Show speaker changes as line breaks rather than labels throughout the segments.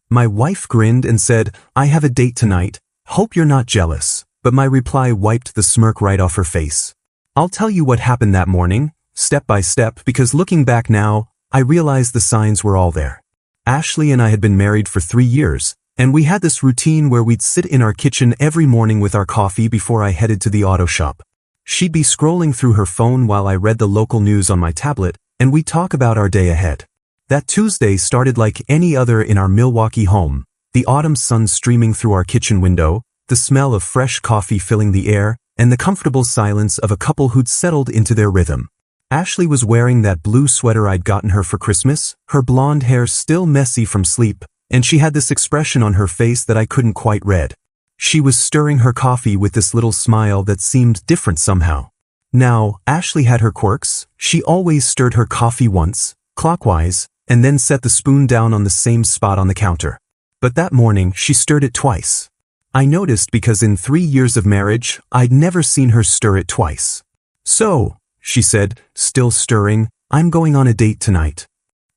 My wife grinned and said, "I have a date tonight. Hope you're not jealous." But my reply wiped the smirk right off her face. I'll tell you what happened that morning, step by step, because looking back now, I realized the signs were all there. Ashley and I had been married for 3 years, and we had this routine where we'd sit in our kitchen every morning with our coffee before I headed to the auto shop. She'd be scrolling through her phone while I read the local news on my tablet, and we'd talk about our day ahead. That Tuesday started like any other in our Milwaukee home, the autumn sun streaming through our kitchen window, the smell of fresh coffee filling the air, and the comfortable silence of a couple who'd settled into their rhythm. Ashley was wearing that blue sweater I'd gotten her for Christmas, her blonde hair still messy from sleep, and she had this expression on her face that I couldn't quite read. She was stirring her coffee with this little smile that seemed different somehow. Now, Ashley had her quirks. She always stirred her coffee once, clockwise, and then set the spoon down on the same spot on the counter. But that morning, she stirred it twice. I noticed because in 3 years of marriage, I'd never seen her stir it twice. "So," she said, still stirring, "I'm going on a date tonight."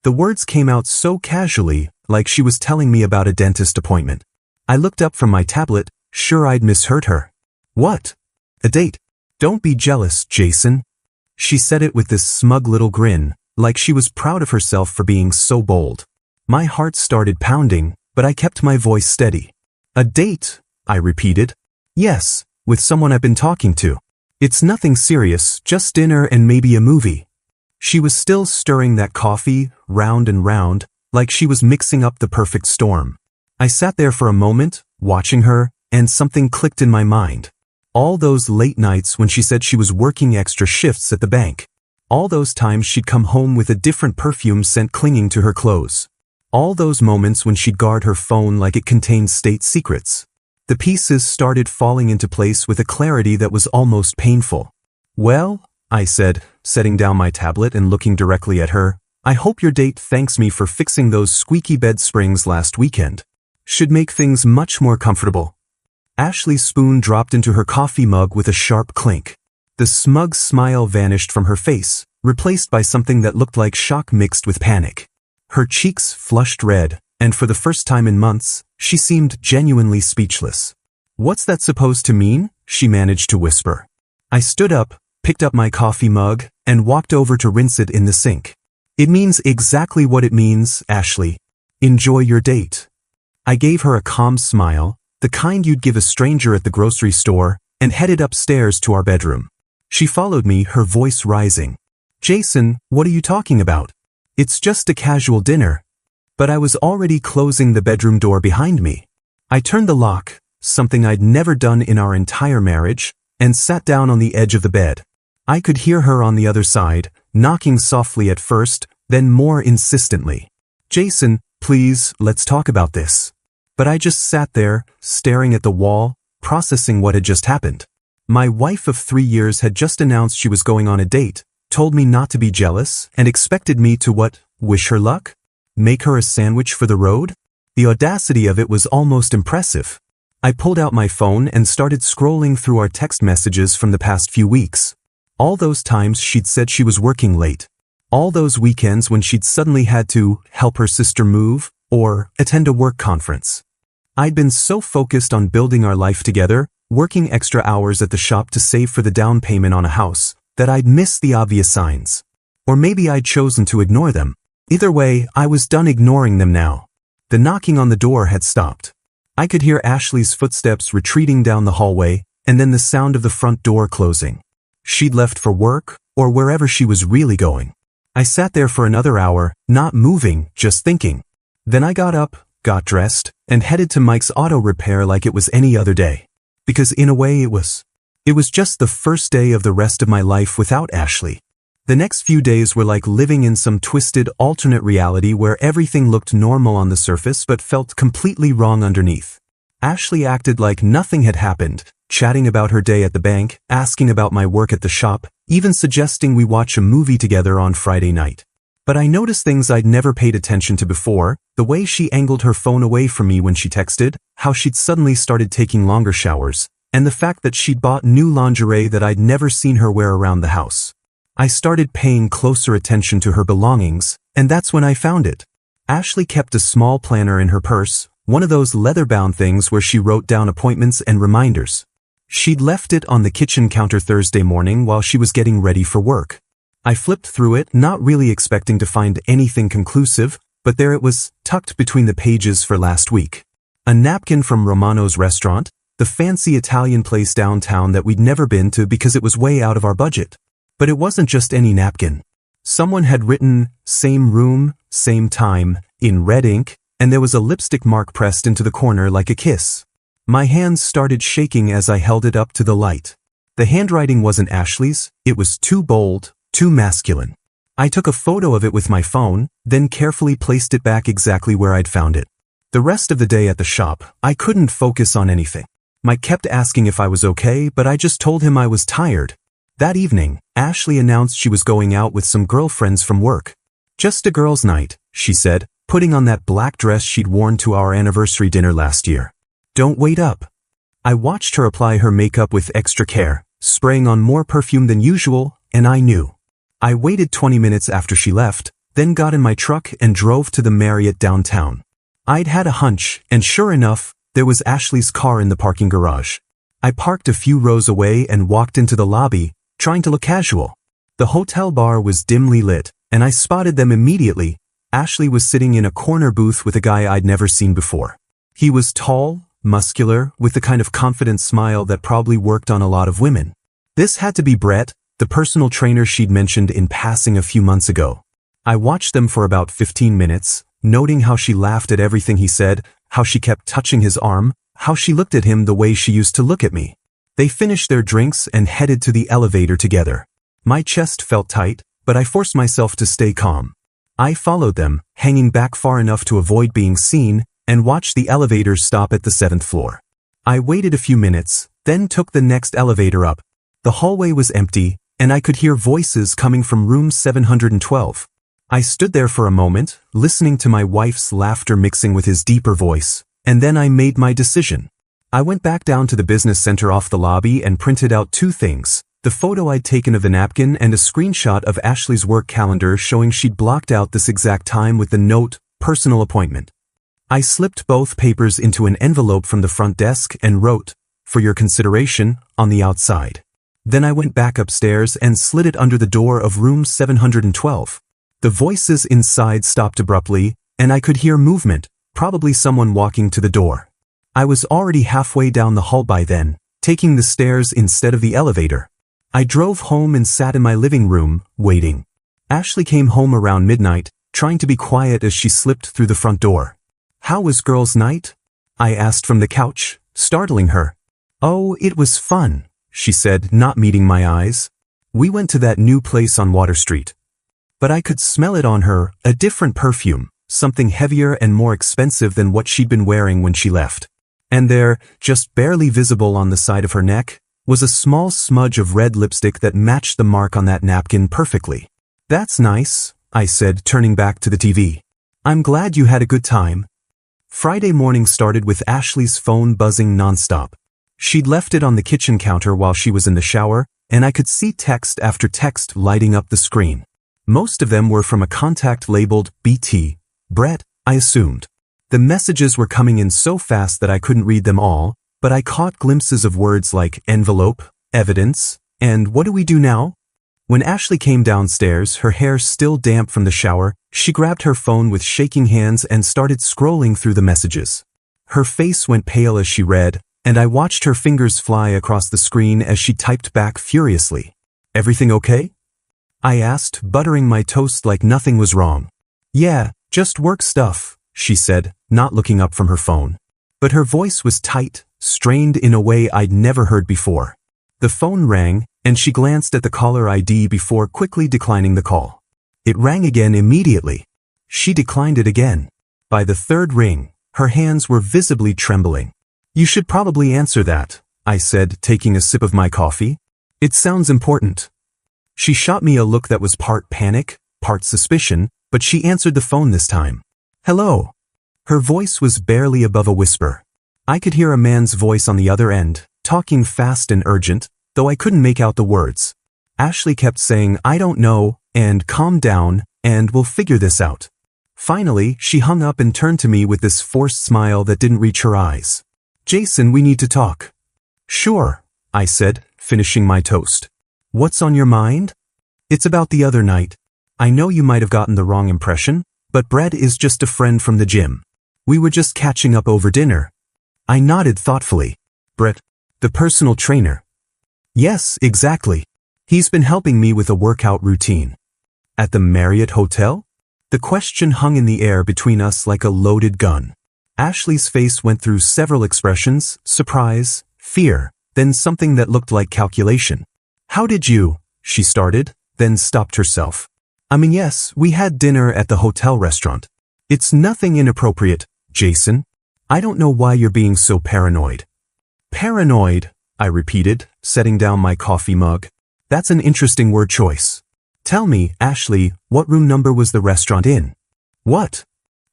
The words came out so casually, like she was telling me about a dentist appointment. I looked up from my tablet, sure I'd misheard her. "What? A date? Don't be jealous, Jason." She said it with this smug little grin, like she was proud of herself for being so bold. My heart started pounding, but I kept my voice steady. "A date?" I repeated. "Yes, with someone I've been talking to. It's nothing serious, just dinner and maybe a movie." She was still stirring that coffee, round and round, like she was mixing up the perfect storm. I sat there for a moment, watching her, and something clicked in my mind. All those late nights when she said she was working extra shifts at the bank. All those times she'd come home with a different perfume scent clinging to her clothes. All those moments when she'd guard her phone like it contained state secrets. The pieces started falling into place with a clarity that was almost painful. "Well," I said, setting down my tablet and looking directly at her, "I hope your date thanks me for fixing those squeaky bed springs last weekend. Should make things much more comfortable." Ashley's spoon dropped into her coffee mug with a sharp clink. The smug smile vanished from her face, replaced by something that looked like shock mixed with panic. Her cheeks flushed red, and for the first time in months, she seemed genuinely speechless. "What's that supposed to mean?" she managed to whisper. I stood up, picked up my coffee mug, and walked over to rinse it in the sink. "It means exactly what it means, Ashley. Enjoy your date." I gave her a calm smile, the kind you'd give a stranger at the grocery store, and headed upstairs to our bedroom. She followed me, her voice rising. "Jason, what are you talking about? It's just a casual dinner." But I was already closing the bedroom door behind me. I turned the lock, something I'd never done in our entire marriage, and sat down on the edge of the bed. I could hear her on the other side, knocking softly at first, then more insistently. "Jason, please, let's talk about this." But I just sat there, staring at the wall, processing what had just happened. My wife of 3 years had just announced she was going on a date, told me not to be jealous, and expected me to what? Wish her luck? Make her a sandwich for the road? The audacity of it was almost impressive. I pulled out my phone and started scrolling through our text messages from the past few weeks. All those times she'd said she was working late. All those weekends when she'd suddenly had to help her sister move or attend a work conference. I'd been so focused on building our life together, working extra hours at the shop to save for the down payment on a house, that I'd missed the obvious signs. Or maybe I'd chosen to ignore them. Either way, I was done ignoring them now. The knocking on the door had stopped. I could hear Ashley's footsteps retreating down the hallway, and then the sound of the front door closing. She'd left for work, or wherever she was really going. I sat there for another hour, not moving, just thinking. Then I got up, got dressed, and headed to Mike's auto repair like it was any other day. Because in a way it was. It was just the first day of the rest of my life without Ashley. The next few days were like living in some twisted alternate reality where everything looked normal on the surface but felt completely wrong underneath. Ashley acted like nothing had happened, chatting about her day at the bank, asking about my work at the shop, even suggesting we watch a movie together on Friday night. But I noticed things I'd never paid attention to before, the way she angled her phone away from me when she texted, how she'd suddenly started taking longer showers, and the fact that she'd bought new lingerie that I'd never seen her wear around the house. I started paying closer attention to her belongings, and that's when I found it. Ashley kept a small planner in her purse, one of those leather-bound things where she wrote down appointments and reminders. She'd left it on the kitchen counter Thursday morning while she was getting ready for work. I flipped through it, not really expecting to find anything conclusive, but there it was, tucked between the pages for last week. A napkin from Romano's restaurant, the fancy Italian place downtown that we'd never been to because it was way out of our budget. But it wasn't just any napkin. Someone had written, "Same room, same time," in red ink, and there was a lipstick mark pressed into the corner like a kiss. My hands started shaking as I held it up to the light. The handwriting wasn't Ashley's, it was too bold, too masculine. I took a photo of it with my phone, then carefully placed it back exactly where I'd found it. The rest of the day at the shop, I couldn't focus on anything. Mike kept asking if I was okay, but I just told him I was tired. That evening, Ashley announced she was going out with some girlfriends from work. "Just a girls' night," she said, putting on that black dress she'd worn to our anniversary dinner last year. "Don't wait up." I watched her apply her makeup with extra care, spraying on more perfume than usual, and I knew. I waited 20 minutes after she left, then got in my truck and drove to the Marriott downtown. I'd had a hunch, and sure enough, there was Ashley's car in the parking garage. I parked a few rows away and walked into the lobby, trying to look casual. The hotel bar was dimly lit, and I spotted them immediately. Ashley was sitting in a corner booth with a guy I'd never seen before. He was tall, muscular, with the kind of confident smile that probably worked on a lot of women. This had to be Brett, the personal trainer she'd mentioned in passing a few months ago. I watched them for about 15 minutes, noting how she laughed at everything he said, how she kept touching his arm, how she looked at him the way she used to look at me. They finished their drinks and headed to the elevator together. My chest felt tight, but I forced myself to stay calm. I followed them, hanging back far enough to avoid being seen, and watched the elevator stop at the 7th floor. I waited a few minutes, then took the next elevator up. The hallway was empty, and I could hear voices coming from room 712. I stood there for a moment, listening to my wife's laughter mixing with his deeper voice, and then I made my decision. I went back down to the business center off the lobby and printed out two things: the photo I'd taken of the napkin and a screenshot of Ashley's work calendar showing she'd blocked out this exact time with the note, "Personal appointment." I slipped both papers into an envelope from the front desk and wrote, "For your consideration," on the outside. Then I went back upstairs and slid it under the door of room 712. The voices inside stopped abruptly, and I could hear movement, probably someone walking to the door. I was already halfway down the hall by then, taking the stairs instead of the elevator. I drove home and sat in my living room, waiting. Ashley came home around midnight, trying to be quiet as she slipped through the front door. "How was girls' night?" I asked from the couch, startling her. "Oh, it was fun," she said, not meeting my eyes. "We went to that new place on Water Street." But I could smell it on her, a different perfume, something heavier and more expensive than what she'd been wearing when she left. And there, just barely visible on the side of her neck, was a small smudge of red lipstick that matched the mark on that napkin perfectly. "That's nice," I said, turning back to the TV. "I'm glad you had a good time." Friday morning started with Ashley's phone buzzing nonstop. She'd left it on the kitchen counter while she was in the shower, and I could see text after text lighting up the screen. Most of them were from a contact labeled BT, Brett, I assumed. The messages were coming in so fast that I couldn't read them all, but I caught glimpses of words like envelope, evidence, and what do we do now? When Ashley came downstairs, her hair still damp from the shower, she grabbed her phone with shaking hands and started scrolling through the messages. Her face went pale as she read, and I watched her fingers fly across the screen as she typed back furiously. "Everything okay?" I asked, buttering my toast like nothing was wrong. "Yeah, just work stuff," she said, not looking up from her phone. But her voice was tight, strained in a way I'd never heard before. The phone rang, and she glanced at the caller ID before quickly declining the call. It rang again immediately. She declined it again. By the third ring, her hands were visibly trembling. "You should probably answer that," I said, taking a sip of my coffee. "It sounds important." She shot me a look that was part panic, part suspicion, but she answered the phone this time. "Hello." Her voice was barely above a whisper. I could hear a man's voice on the other end, talking fast and urgent, though I couldn't make out the words. Ashley kept saying, "I don't know," and "calm down," and "we'll figure this out." Finally, she hung up and turned to me with this forced smile that didn't reach her eyes. Jason, we need to talk. Sure, I said, finishing my toast. What's on your mind? It's about the other night. I know you might have gotten the wrong impression, but Brett is just a friend from the gym. We were just catching up over dinner. I nodded thoughtfully. Brett, the personal trainer. Yes, exactly. He's been helping me with a workout routine. At the Marriott Hotel? The question hung in the air between us like a loaded gun. Ashley's face went through several expressions: surprise, fear, then something that looked like calculation. How did you? She started, then stopped herself. Yes, we had dinner at the hotel restaurant. It's nothing inappropriate, Jason. I don't know why you're being so paranoid. Paranoid, I repeated, setting down my coffee mug. That's an interesting word choice. Tell me, Ashley, what room number was the restaurant in? What?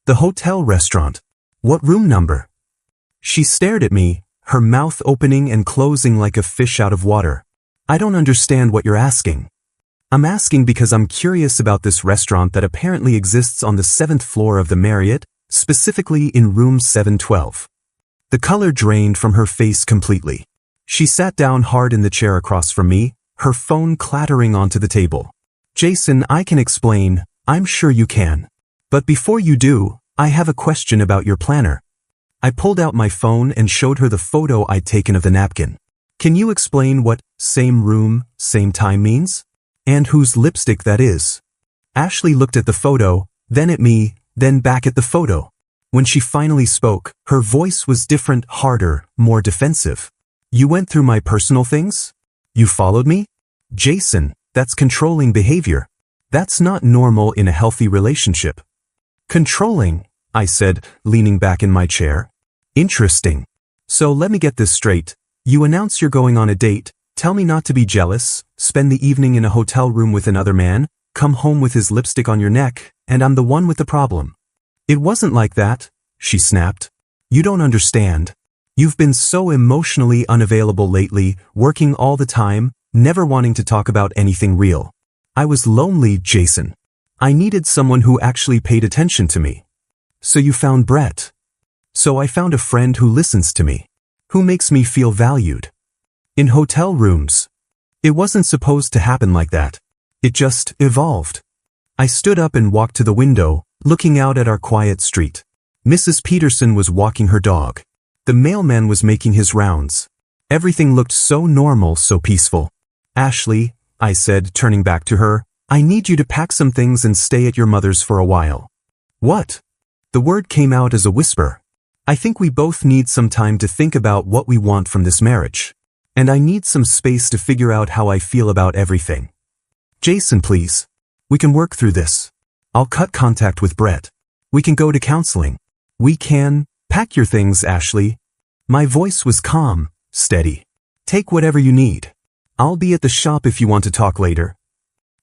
The hotel restaurant. What room number? She stared at me, her mouth opening and closing like a fish out of water. I don't understand what you're asking. I'm asking because I'm curious about this restaurant that apparently exists on the 7th floor of the Marriott, specifically in room 712. The color drained from her face completely. She sat down hard in the chair across from me, her phone clattering onto the table. Jason, I can explain. I'm sure you can. But before you do, I have a question about your planner. I pulled out my phone and showed her the photo I'd taken of the napkin. Can you explain what same room, same time means? And whose lipstick that is? Ashley looked at the photo, then at me, then back at the photo. When she finally spoke, her voice was different, harder, more defensive. You went through my personal things? You followed me? Jason, that's controlling behavior. That's not normal in a healthy relationship. Controlling, I said, leaning back in my chair. Interesting. So let me get this straight. You announce you're going on a date, tell me not to be jealous, spend the evening in a hotel room with another man, come home with his lipstick on your neck, and I'm the one with the problem. It wasn't like that, she snapped. You don't understand. You've been so emotionally unavailable lately, working all the time, never wanting to talk about anything real. I was lonely, Jason. I needed someone who actually paid attention to me. So you found Brett. So I found a friend who listens to me, who makes me feel valued. In hotel rooms. It wasn't supposed to happen like that. It just evolved. I stood up and walked to the window, looking out at our quiet street. Mrs. Peterson was walking her dog. The mailman was making his rounds. Everything looked so normal, so peaceful. Ashley, I said, turning back to her, I need you to pack some things and stay at your mother's for a while. What? The word came out as a whisper. I think we both need some time to think about what we want from this marriage. And I need some space to figure out how I feel about everything. Jason, please. We can work through this. I'll cut contact with Brett. We can go to counseling. We can. Pack your things, Ashley. My voice was calm, steady. Take whatever you need. I'll be at the shop if you want to talk later.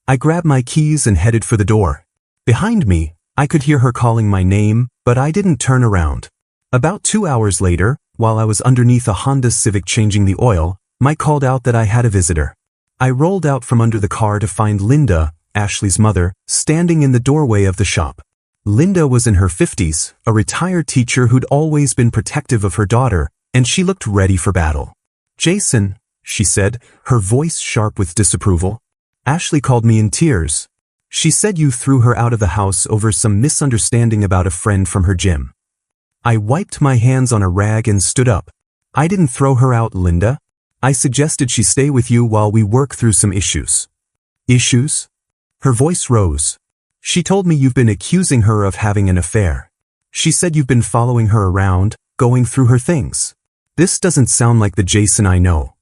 I grabbed my keys and headed for the door. Behind me, I could hear her calling my name, but I didn't turn around. About 2 hours later, while I was underneath a Honda Civic changing the oil, Mike called out that I had a visitor. I rolled out from under the car to find Linda, Ashley's mother, standing in the doorway of the shop. Linda was in her 50s, a retired teacher who'd always been protective of her daughter, and she looked ready for battle. Jason, she said, her voice sharp with disapproval. Ashley called me in tears. She said you threw her out of the house over some misunderstanding about a friend from her gym. I wiped my hands on a rag and stood up. I didn't throw her out, Linda. I suggested she stay with you while we work through some issues. Issues? Her voice rose. She told me you've been accusing her of having an affair. She said you've been following her around, going through her things. This doesn't sound like the Jason I know.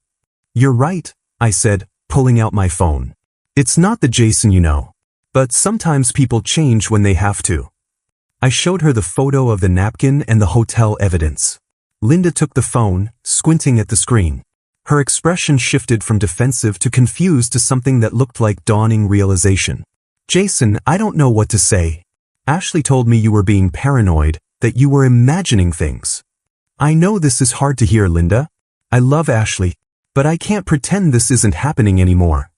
You're right, I said, pulling out my phone. It's not the Jason you know. But sometimes people change when they have to. I showed her the photo of the napkin and the hotel evidence. Linda took the phone, squinting at the screen. Her expression shifted from defensive to confused to something that looked like dawning realization. Jason, I don't know what to say. Ashley told me you were being paranoid, that you were imagining things. I know this is hard to hear, Linda. I love Ashley, but I can't pretend this isn't happening anymore.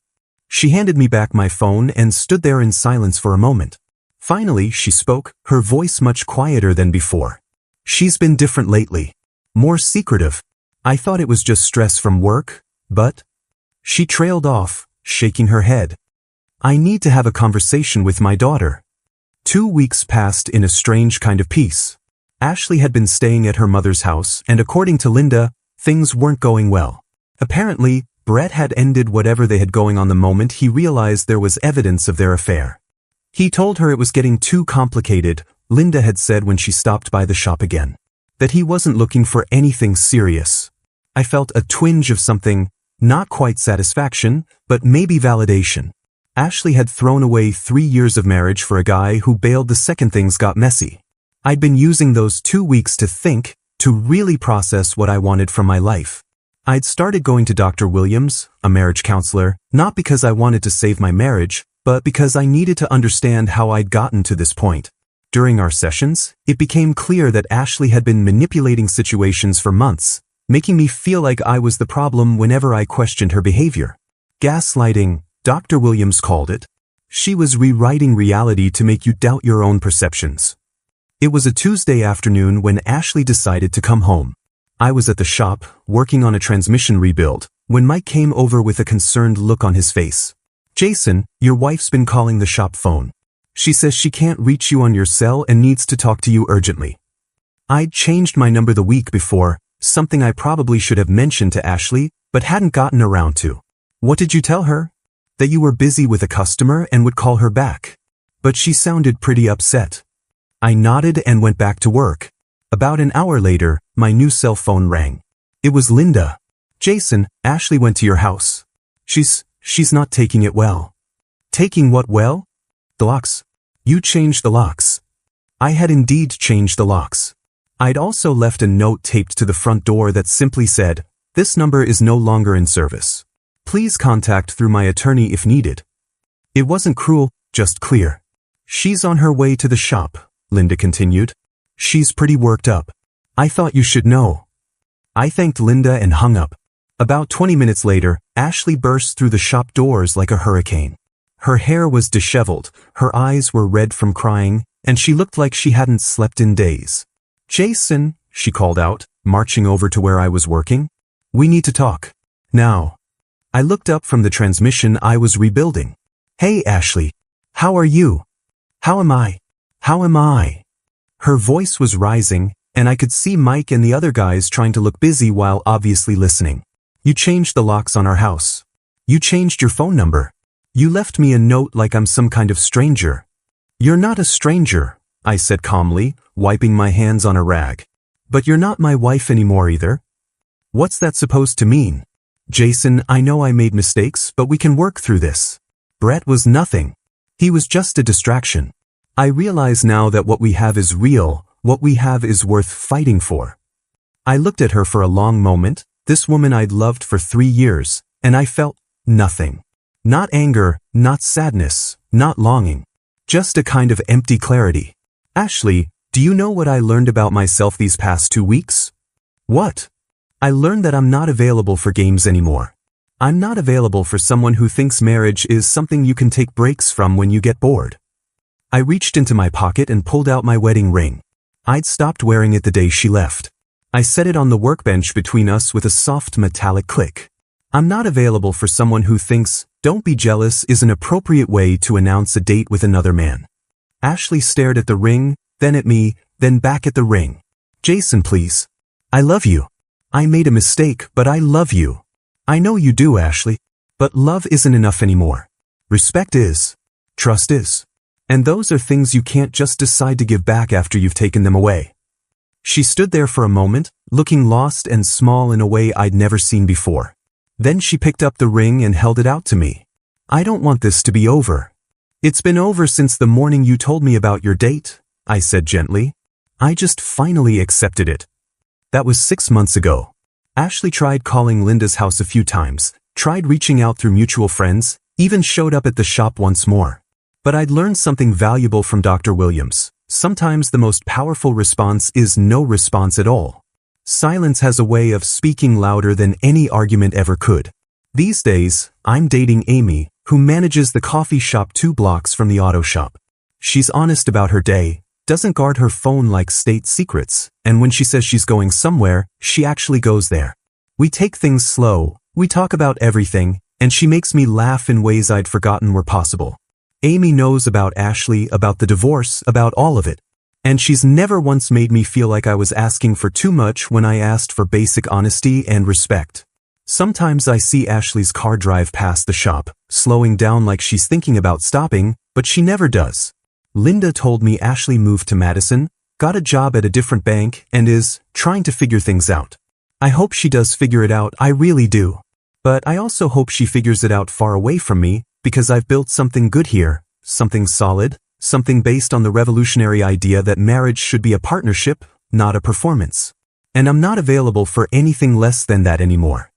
She handed me back my phone and stood there in silence for a moment. Finally, she spoke, her voice much quieter than before. She's been different lately. More secretive. I thought it was just stress from work, but... She trailed off, shaking her head. I need to have a conversation with my daughter. 2 weeks passed in a strange kind of peace. Ashley had been staying at her mother's house, and according to Linda, things weren't going well. Apparently, Brett had ended whatever they had going on the moment he realized there was evidence of their affair. He told her it was getting too complicated, Linda had said when she stopped by the shop again. That he wasn't looking for anything serious. I felt a twinge of something, not quite satisfaction, but maybe validation. Ashley had thrown away 3 years of marriage for a guy who bailed the second things got messy. I'd been using those 2 weeks to think, to really process what I wanted from my life. I'd started going to Dr. Williams, a marriage counselor, not because I wanted to save my marriage, but because I needed to understand how I'd gotten to this point. During our sessions, it became clear that Ashley had been manipulating situations for months, making me feel like I was the problem whenever I questioned her behavior. Gaslighting, Dr. Williams called it. She was rewriting reality to make you doubt your own perceptions. It was a Tuesday afternoon when Ashley decided to come home. I was at the shop, working on a transmission rebuild, when Mike came over with a concerned look on his face. Jason, your wife's been calling the shop phone. She says she can't reach you on your cell and needs to talk to you urgently. I'd changed my number the week before, something I probably should have mentioned to Ashley, but hadn't gotten around to. What did you tell her? That you were busy with a customer and would call her back. But she sounded pretty upset. I nodded and went back to work. About an hour later, my new cell phone rang. It was Linda. Jason, Ashley went to your house. She's not taking it well. Taking what well? The locks. You changed the locks. I had indeed changed the locks. I'd also left a note taped to the front door that simply said, "This number is no longer in service. Please contact through my attorney if needed." It wasn't cruel, just clear. She's on her way to the shop, Linda continued. She's pretty worked up. I thought you should know. I thanked Linda and hung up. About 20 minutes later, Ashley burst through the shop doors like a hurricane. Her hair was disheveled, her eyes were red from crying, and she looked like she hadn't slept in days. Jason, she called out, marching over to where I was working. We need to talk. Now. I looked up from the transmission I was rebuilding. Hey Ashley. How are you? How am I? How am I? Her voice was rising, and I could see Mike and the other guys trying to look busy while obviously listening. You changed the locks on our house. You changed your phone number. You left me a note like I'm some kind of stranger. You're not a stranger, I said calmly, wiping my hands on a rag. But you're not my wife anymore either. What's that supposed to mean? Jason, I know I made mistakes, but we can work through this. Brett was nothing. He was just a distraction. I realize now that what we have is real, what we have is worth fighting for. I looked at her for a long moment, this woman I'd loved for 3 years, and I felt nothing. Not anger, not sadness, not longing. Just a kind of empty clarity. Ashley, do you know what I learned about myself these past 2 weeks? What? I learned that I'm not available for games anymore. I'm not available for someone who thinks marriage is something you can take breaks from when you get bored. I reached into my pocket and pulled out my wedding ring. I'd stopped wearing it the day she left. I set it on the workbench between us with a soft metallic click. I'm not available for someone who thinks, "Don't be jealous" is an appropriate way to announce a date with another man. Ashley stared at the ring, then at me, then back at the ring. Jason, please. I love you. I made a mistake, but I love you. I know you do, Ashley. But love isn't enough anymore. Respect is. Trust is. And those are things you can't just decide to give back after you've taken them away. She stood there for a moment, looking lost and small in a way I'd never seen before. Then she picked up the ring and held it out to me. I don't want this to be over. It's been over since the morning you told me about your date, I said gently. I just finally accepted it. That was 6 months ago. Ashley tried calling Linda's house a few times, tried reaching out through mutual friends, even showed up at the shop once more. But I'd learned something valuable from Dr. Williams. Sometimes the most powerful response is no response at all. Silence has a way of speaking louder than any argument ever could. These days, I'm dating Amy, who manages the coffee shop 2 blocks from the auto shop. She's honest about her day, doesn't guard her phone like state secrets, and when she says she's going somewhere, she actually goes there. We take things slow, we talk about everything, and she makes me laugh in ways I'd forgotten were possible. Amy knows about Ashley, about the divorce, about all of it. And she's never once made me feel like I was asking for too much when I asked for basic honesty and respect. Sometimes I see Ashley's car drive past the shop, slowing down like she's thinking about stopping, but she never does. Linda told me Ashley moved to Madison, got a job at a different bank, and is trying to figure things out. I hope she does figure it out, I really do. But I also hope she figures it out far away from me, because I've built something good here, something solid, something based on the revolutionary idea that marriage should be a partnership, not a performance. And I'm not available for anything less than that anymore.